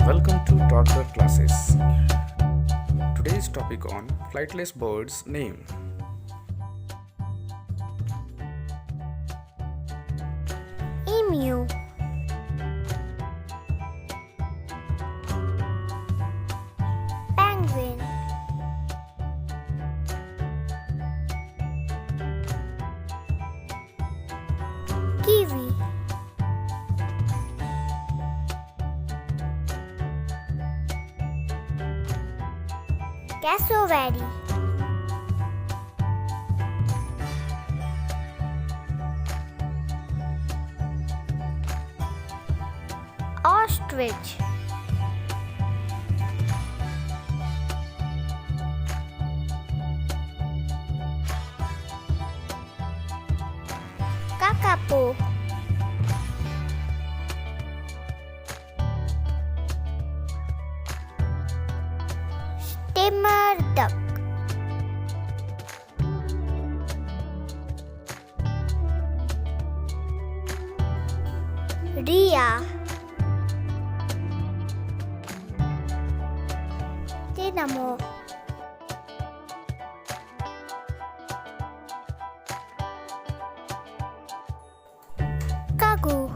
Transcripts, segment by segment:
Welcome to Toddler Classes. Today's topic on flightless birds name. Emu, penguin, kiwi, cassowary, ostrich, kakapo, steamer duck, rhea, dynamo, cuckoo,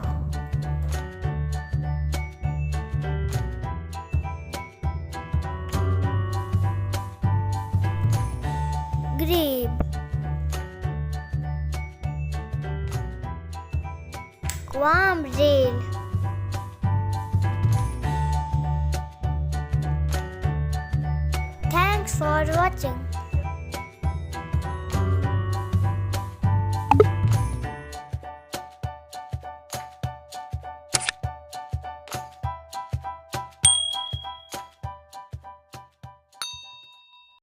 grebe, wormtail. Thanks for watching.